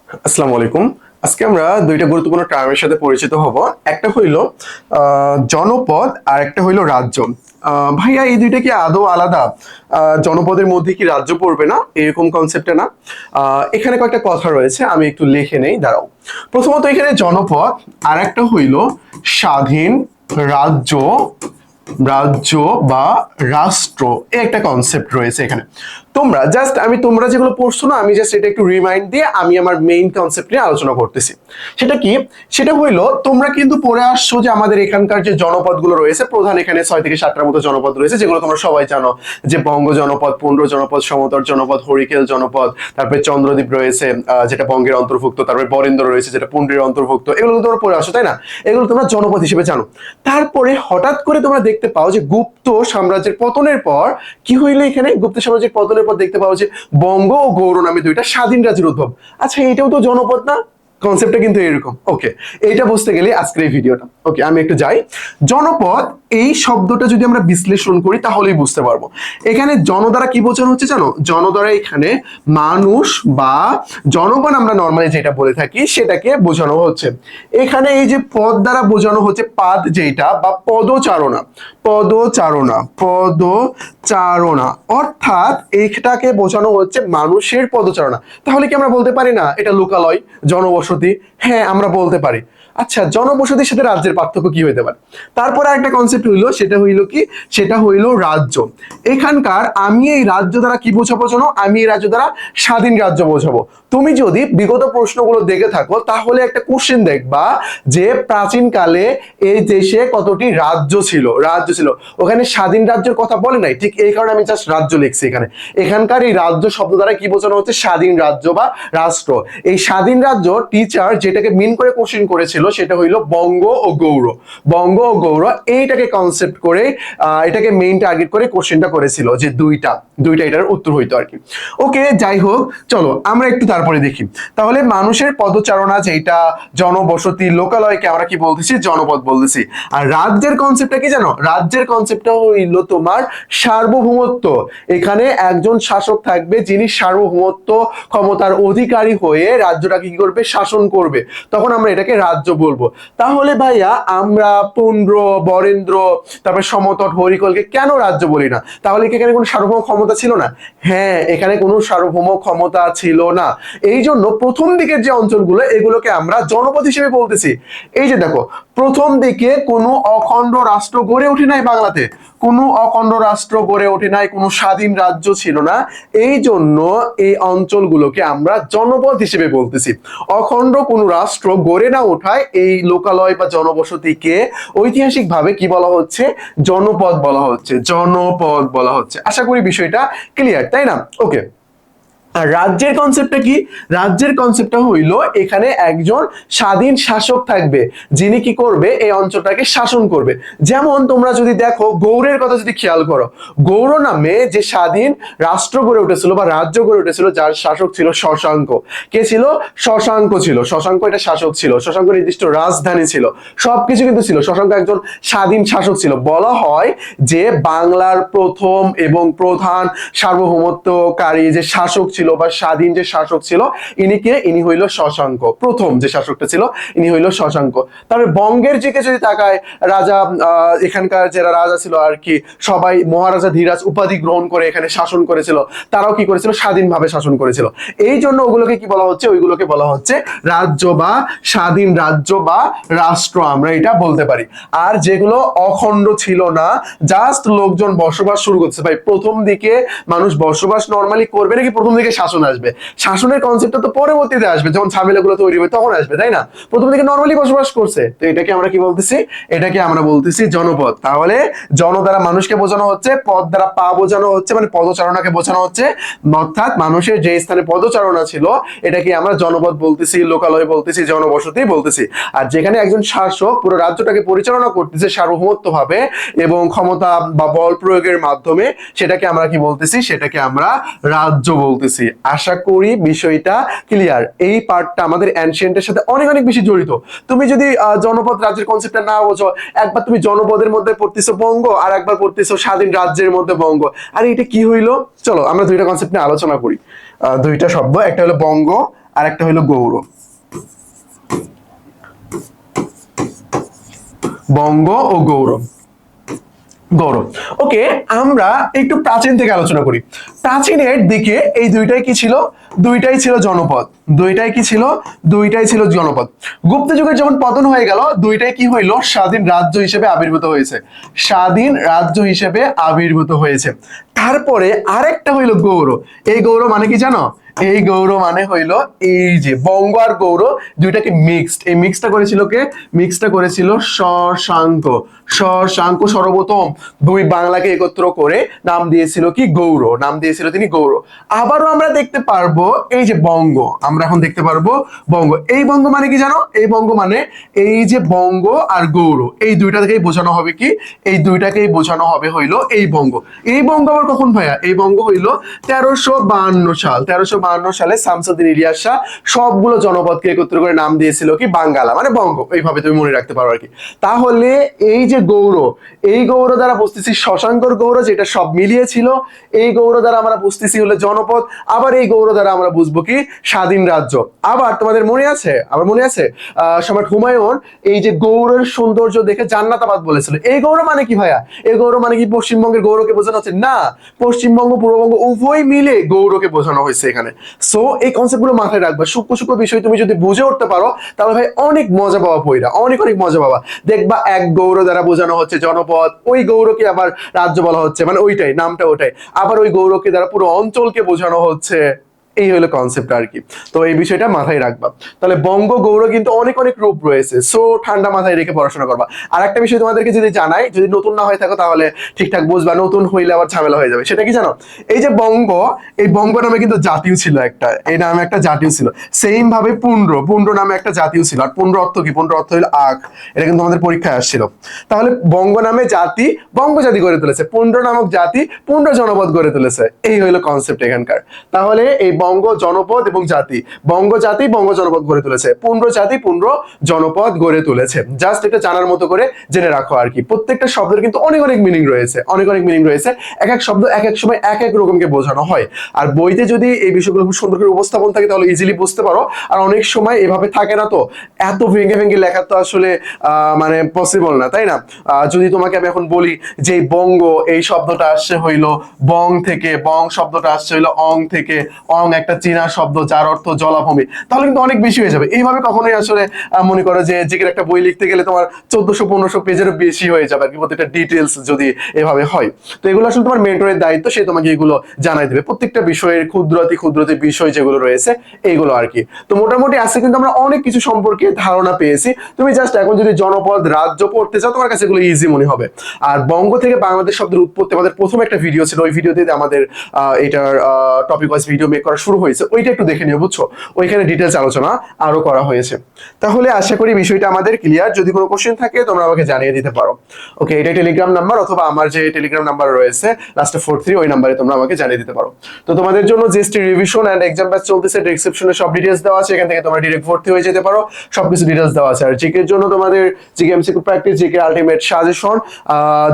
আসসালামু আলাইকুম। আজকে আমরা দুইটা গুরুত্বপূর্ণ টার্মের সাথে পরিচিত হব। একটা হইল জনপদ আর একটা হইল রাজ্য। ভাইয়া এই দুইটা কি আদৌ আলাদা? জনপদের মধ্যে কি রাজ্য পড়বে না, এরকম কনসেপ্টে না। এখানে কয়েকটা কথা রয়েছে, আমি একটু লিখে নেই, দাঁড়াও। প্রথমত এখানে জনপদ আর একটা হইল স্বাধীন রাজ্য। রাজ্য বা রাষ্ট্র, এই একটা কনসেপ্ট রয়েছে এখানে। তোমরা যেগুলো পড়ছো না, আমি জাস্ট এটা একটু রিমাইন্ড দিয়ে আমি আমার মেইন কনসেপ্ট নিয়ে আলোচনা করতেছি। সেটা কি? সেটা হইলো, তোমরা কিন্তু পড়ে আসছো যে আমাদের এখানকার যে জনপদগুলো রয়েছে, প্রধান এখানে 6 থেকে 7টার মতো জনপদ রয়েছে, যেগুলো তোমরা সবাই জানো। যে বঙ্গ জনপদ, পুন্ড্র জনপদ, সমতট জনপদ, হরিকেল জনপদ, তারপরে চন্দ্রদ্বীপ রয়েছে যেটা বঙ্গের অন্তর্ভুক্ত, তারপরে বরেন্দ্র রয়েছে যেটা পুন্ড্রের অন্তর্ভুক্ত। এগুলো তোমরা পড়ে আসো, তাই না? এগুলো তোমরা জনপদ হিসেবে জানো। তারপরে হঠাৎ করে তোমরা দেখতে পাও যে গুপ্ত সাম্রাজ্যের পতনের পর কি হইলো, এখানে গুপ্ত সাম্রাজ্যের পতনের পর দেখতে পাও যে বঙ্গ ও গৌড় নামে দুইটা স্বাধীন রাজ্যের উদ্ভব। আচ্ছা, এটাও তো জনপদ না? কনসেপ্টটা কিন্তু এরকম। ওকে, এইটা বুঝতে গেলে আজকের এই ভিডিওটা। ওকে, আমি একটু যাই। জনপদ এই শব্দটা যদি আমরা বিশ্লেষণ করি তাহলেই বুঝতে পারবো। এখানে জন দ্বারা কি বোঝানো হচ্ছে জানো? জন দ্বারা এখানে মানুষ বা জনগণ আমরা নর্মালি যেটা বলে থাকি সেটাকে বোঝানো হচ্ছে। এখানে এই যে পদ দ্বারা বোঝানো হচ্ছে পাদ, যেটা বা পদচারণা। পদচারণা অর্থাৎ এইটাকে বোঝানো হচ্ছে মানুষের পদচারণা। তাহলে কি আমরা বলতে পারি না এটা লোকালয়, জনবসতি? হ্যাঁ, আমরা বলতে পারি। আচ্ছা, জনবসতির সাথে রাজ্যের পার্থক্য কি হইতে পারে? তারপরে একটা কনসেপ্ট হইলো, সেটা হইলো কি? সেটা হইলো রাজ্য। এখানকার আমি এই রাজ্য দ্বারা কি বোঝাবো জানো? আমি এই রাজ্য দ্বারা স্বাধীন রাজ্য বোঝাবো। তুমি যদি বিগত প্রশ্নগুলো দেখে থাকো তাহলে একটা কোশ্চেন দেখবা যে প্রাচীনকালে এই দেশে কতটি রাজ্য ছিল। ওখানে স্বাধীন রাজ্যের কথা বলে নাই, ঠিক এই কারণে আমি জাস্ট রাজ্য লিখছি এখানে। এখানকার এই রাজ্য শব্দ দ্বারা কি বোঝানো হচ্ছে? স্বাধীন রাজ্য বা রাষ্ট্র। এই স্বাধীন রাজ্য টিচার যেটাকে মিন করে কোশ্চেন করেছিল সেটা হইলো বঙ্গ ও গৌড়। বঙ্গ ও গৌড় এইটাকে কনসেপ্ট করে এটাকে মেইন টার্গেট করে কোশ্চেনটা করেছিল, যে দুইটা এটার উত্তর হইতো আর কি। ওকে, যাই হোক, চলো আমরা একটু তারপরে দেখি। তাহলে মানুষের পদচারণা যেটা, জনবসতি, লোকালয়কে আমরা কি বলতেছি? জনপদ বলতেছি। আর রাজ্যের কনসেপ্টটা কি জানো? রাজ্যের কনসেপ্টটা হইলো তোমার সার্বভৌমত্ব। এখানে একজন শাসক থাকবে যিনি সার্বভৌমত্ব ক্ষমতার অধিকারী হয়ে রাজ্যটাকে কি করবে? শাসন করবে। তখন আমরা এটাকে রাজ্য বলবো। তাহলে ভাইয়া আমরা পুন্ড্র, বরেন্দ্র, তারপরে সমতট, হরিকলকে কেন রাজ্য বলি না? তাহলে কি এখানে কোনো সার্বভৌম ক্ষমতা ছিল না? হ্যাঁ, এখানে কোনো সার্বভৌম ক্ষমতা ছিল না। এই জন্য প্রথম দিকের যে অঞ্চলগুলো, এগুলোকে আমরা জনপদ হিসেবে বলতেছি। এই যে দেখো, প্রথম দিকে কোনো অখণ্ড রাষ্ট্র গড়ে ওঠে নাই বাংলাতে। কোনো অখণ্ড রাষ্ট্র গড়ে ওঠে নাই, কোনো স্বাধীন রাজ্য ছিল না। এই জন্য এই অঞ্চলগুলোকে আমরা জনপদ হিসেবে বলতেছি। অখণ্ড কোনো রাষ্ট্র গড়ে না ওঠায় এই লোকালয় বা জনবসতিকে ঐতিহাসিকভাবে কি বলা হচ্ছে? জনপদ বলা হচ্ছে। জনপদ বলা হচ্ছে। আশা করি বিষয়টা ক্লিয়ার, তাই না? ওকে, আর রাজ্যের কনসেপ্টটা কি? রাজ্যের কনসেপ্টটা হইলো এখানে একজন স্বাধীন শাসক থাকবে যিনি কি করবে? এই অঞ্চলটাকে শাসন করবে। যেমন তোমরা যদি দেখো, গৌড়ের কথা যদি খেয়াল করো, গৌড় নামে যে স্বাধীন রাষ্ট্র গড়ে উঠেছিল বা রাজ্য গড়ে উঠেছিল, যার শাসক ছিল শশাঙ্ক। কে ছিল? শশাঙ্ক ছিল। শশাঙ্ক এটা শাসক ছিল। শশাঙ্ক নির্দিষ্ট রাজধানী ছিল, সবকিছু কিন্তু ছিল। শশাঙ্ক একজন স্বাধীন শাসক ছিল। বলা হয় যে বাংলার প্রথম এবং প্রধান সার্বভৌমত্বকারী যে শাসক ছিল বা স্বাধীন যে শাসক ছিল, ইনি হইল শশাঙ্ক। প্রথম যে শাসকটা ছিল ইনি হইল শশাঙ্ক। তারপরে বঙ্গের দিকে যদি তাকায়, রাজা এখানকার যারা রাজা ছিল আর কি, সবাই মহারাজা ধীরাজ উপাধি গ্রহণ করে এখানে শাসন করেছিল। তারাও কি করেছিল? স্বাধীনভাবে শাসন করেছিল। এই জন্য ওগুলোকে কি বলা হচ্ছে? ওইগুলোকে বলা হচ্ছে রাজ্য বা স্বাধীন রাজ্য বা রাষ্ট্র, আমরা এটা বলতে পারি। আর যেগুলো অখণ্ড ছিল না, জাস্ট লোকজন বসবাস শুরু করছে, ভাই প্রথম দিকে মানুষ বসবাস নর্মালি করবে নাকি প্রথম দিকে শাসন আসবে? শাসনের কনসেপ্টটা তো পরবর্তীতে আসবে, যখন ঝামেলাগুলো তৈরি হবে তখন আসবে, তাই না? প্রথম দিকে নর্মালি বসবাস করছে, তো এটাকে আমরা কি বলতেছি? এটাকে আমরা বলতেছি জনপদ। তাহলে জন দ্বারা মানুষকে বোঝানো হচ্ছে, পদ দ্বারা পা বোঝানো হচ্ছে, মানে পদচারণাকে বোঝানো হচ্ছে। অর্থাৎ মানুষের যে স্থানে পদচারণা ছিল এটাকে আমরা জনপদ বলতেছি, লোকালয় বলতেছি, জনবসতি বলতেছি। আর যেখানে একজন শাসক পুরো রাজ্যটাকে পরিচালনা করতেছে সার্বভৌমত্ব ভাবে এবং ক্ষমতা বা বল প্রয়োগের মাধ্যমে, সেটাকে আমরা কি বলতেছি? সেটাকে আমরা রাজ্য বলতেছি। আশা করি বিষয়টা ক্লিয়ার। এই পার্টটা আমাদের অ্যানশিয়েন্টের সাথে অনেক অনেক বেশি জড়িত। তুমি যদি জনপদ রাজ্যের কনসেপ্টটা না বোঝো, একবার তুমি জনপদের মধ্যে পড়তেছো বঙ্গ, আর একবার পড়তেছো স্বাধীন রাজ্যের মধ্যে বঙ্গ, আর এটা কি হইলো? চলো আমরা দুইটা কনসেপ্ট নিয়ে আলোচনা করি। দুইটা শব্দ, একটা হলো বঙ্গ আর একটা হলো গৌর। বঙ্গ ও গৌর। গৌরব। ওকে, আমরা একটু প্রাচীন থেকে আলোচনা করি। প্রাচীনের দিকে এই দুইটাই কি ছিল? দুইটাই ছিল জনপদ। দুইটাই কি ছিল? দুইটাই ছিল জনপদ। গুপ্ত যুগের যখন পতন হয়ে গেল, দুইটাই কি হইলো? স্বাধীন রাজ্য হিসেবে আবির্ভূত হয়েছে। স্বাধীন রাজ্য হিসেবে আবির্ভূত হয়েছে। তারপরে আরেকটা হইলো গৌর। এই গৌর মানে কি জানো? এই গৌর মানে হইলো এই যে বঙ্গ আর গৌর দুইটাকে মিক্সড। এই মিক্সটা করেছিল কে? মিক্সটা করেছিল শশাঙ্ক। শশাঙ্ক সর্বপ্রথম দুই বাংলাকে একত্র করে নাম দিয়েছিল কি? গৌর। নাম দিয়েছিল তিনি গৌর। আবারও আমরা দেখতে পারবো এই যে বঙ্গ, আমরা এখন দেখতে পারবো বঙ্গ। এই বঙ্গ মানে কি জানো? এই বঙ্গ মানে এই যে বঙ্গ আর গৌর, এই দুইটাকেই বোঝানো হবে কি? এই দুইটাকেই বোঝানো হবে হইলো এই বঙ্গ। এই বঙ্গ আবার কখন ভাইয়া? এই বঙ্গ হইলো 1352 সাল। 1352 সালে শামসুদ্দিন ইলিয়াস শাহ সবগুলো জনপদকে একত্র করে নাম দিয়েছিল কি? বাঙ্গালা, মানে বঙ্গ। এইভাবে তুমি মনে রাখতে পারো আর কি। তাহলে এই যে গৌর, এই গৌর দ্বারা বুঝতেছি শশাঙ্কর গৌর, যেটা সব মিলিয়ে ছিল। এই গৌর দ্বারা আমরা বুঝতেছি হলো জনপদ। আবার এই গৌর দ্বারা আমরা বুঝবো কি? স্বাধীন রাজ্য। আবার তোমাদের মনে আছে? আবার মনে আছে সম্রাট হুমায়ুন এই যে গৌড়ের সৌন্দর্য দেখে জান্নাতাবাদ বলেছিল। এই গৌর মানে কি ভাইয়া? এই গৌর মানে কি পশ্চিমবঙ্গের গৌরকে বোঝানো হচ্ছে? না, পশ্চিমবঙ্গ পূর্ববঙ্গ উভয় মিলে গৌরকে বোঝানো হয়েছে এখানে। সো এই কনসেপ্টগুলো মাথায় রাখবা। সূক্ষ্ম সূক্ষ্ম বিষয় তুমি যদি বুঝে উঠতে পারো, তাহলে ভাই অনেক মজা পাওয়া পইরা, অনেক অনেক মজা পাবা। দেখবা এক গৌর দ্বারা বোঝানো হচ্ছে জনপদ, ওই গৌরকে আবার রাজ্য বলা হচ্ছে, মানে ওইটাই নামটা ওটাই। আবার ওই গৌরকে দ্বারা পুরো অঞ্চলকে বোঝানো হচ্ছে। এই হলো কনসেপ্ট আর কি। তো এই বিষয়টা মাথায় রাখবা। তাহলে বঙ্গ গৌর কিন্তু অনেক অনেক রূপ রয়েছে। সো ঠান্ডা মাথায় রেখে পড়াশোনা করবা। আর একটা বিষয় তোমাদেরকে যদি জানাই, যদি নতুন না হয়ে থাকো তাহলে ঠিকঠাক বুঝবা, নতুন হইলে আবার ঝামেলা হয়ে যাবে। সেটা কি জানো? এই যে বঙ্গ, এই বঙ্গ নামে কিন্তু জাতিও ছিল একটা, এই নামে একটা জাতিও ছিল। সেম ভাবে পুন্ড্র, পুন্ড্র নামে একটা জাতিও ছিল। আর পুন্ড্র অর্থ কি? পুন্ড্র অর্থ হলো আখ। এটা কিন্তু আমাদের পরীক্ষায় আসছিল। তাহলে বঙ্গ নামে জাতি বঙ্গ জাতি গড়ে তুলেছে, পুন্ড্র নামক জাতি পুন্ড্র জনপদ গড়ে তুলেছে। এই হইলো কনসেপ্ট এখানকার। তাহলে এই বঙ্গ জনপদ এবং জাতি, বঙ্গ জাতি বঙ্গ জনপদ গড়ে তুলেছে, পুন্ড্র জাতি পুন্ড্র জনপদ গড়ে তুলেছে। জাস্ট এটা জানার মতো করে জেনে রাখো আর কি। প্রত্যেকটা শব্দের কিন্তু অনেক অনেক মিনিং রয়েছে, অনেক অনেক মিনিং রয়েছে। এক এক শব্দ এক এক সময় এক এক রকমকে বোঝানো হয়। আর বইতে যদি এই বিষয়গুলো খুব সুন্দর করে উপস্থাপন থাকে তাহলে ইজিলি বুঝতে পারো। আর অনেক সময় এভাবে থাকে না, তো এত ভেঙে ভেঙে লেখা তো আসলে মানে পসিবল না, তাই না? যদি তোমাকে আমি এখন বলি যে বঙ্গ এই শব্দটা আসছে হইলো বং থেকে, বং শব্দটা আসছে হইলো অং থেকে, অং একটা চীনা শব্দ যার অর্থ জলাভূমি, তাহলে কিন্তু অনেক বেশি হয়ে যাবে। এইভাবে কখনোই আসলে মনে করো যে জিকের একটা বই লিখতে গেলে তোমার 1400-1500 পেজেরও বেশি হয়ে যাবে আর কি, প্রত্যেকটা ডিটেলস যদি এভাবে হয়। তো এগুলো আসলে তোমার মেন্টরের দায়িত্ব, সে তোমাকে এগুলো জানাই দেবে, প্রত্যেকটা বিষয়ের ক্ষুদ্রাতি ক্ষুদ্রাতি বিষয় যেগুলো রয়েছে এইগুলো আর কি। তো মোটামুটি আজকে কিন্তু আমরা অনেক কিছু সম্পর্কে ধারণা পেয়েছি। তুমি জাস্ট এখন যদি জনপদ রাজ্য পড়তে চাও, তোমার কাছে এগুলো ইজি মনে হবে। আর বঙ্গ থেকে বাংলাদেশ শব্দের উৎপত্তি আমাদের প্রথম একটা ভিডিও ছিল, ওই ভিডিওতে আমাদের এটার টপিক ওয়াইজ ভিডিও মেক করা শুরু হয়েছে, ওইটা একটু দেখে নিও, বুঝছো? ওইখানে ডিটেলস আলোচনা আরো করা হয়েছে। তাহলে আশা করি বিষয়টা আমাদের ক্লিয়ার। যদি কোনো কোশ্চেন থাকে তোমরা আমাকে জানিয়ে দিতে পারো। ওকে, এটা টেলিগ্রাম নাম্বার, অথবা আমার যে টেলিগ্রাম নাম্বার রয়েছে লাস্টে 43, ওই নাম্বারে তোমরা আমাকে জানিয়ে দিতে পারো। তো তোমাদের জন্য GST revision and exam batch চলতেছে, ডেসক্রিপশনে সব ডিটেলস দেওয়া আছে, এখান থেকে তোমরা ডাইরেক্ট ভর্তি হয়ে যেতে পারো, সবকিছু ডিটেলস দেওয়া আছে। আর জিকের জন্য তোমাদের GK MCQ practice, GK ultimate suggestion,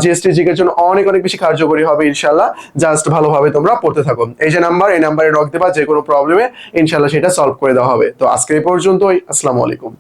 GST জিকের জন্য অনেক অনেক বেশি কার্যকরী হবে ইনশাআল্লাহ। জাস্ট ভালোভাবে তোমরা পড়তে থাকো। এই যে নাম্বার, এই নাম্বারে নক দেবা, যে কোনো প্রবলেমে ইনশাআল্লাহ সেটা সলভ করে দেওয়া হবে। তো আজকে এই পর্যন্তই। আসসালামু আলাইকুম।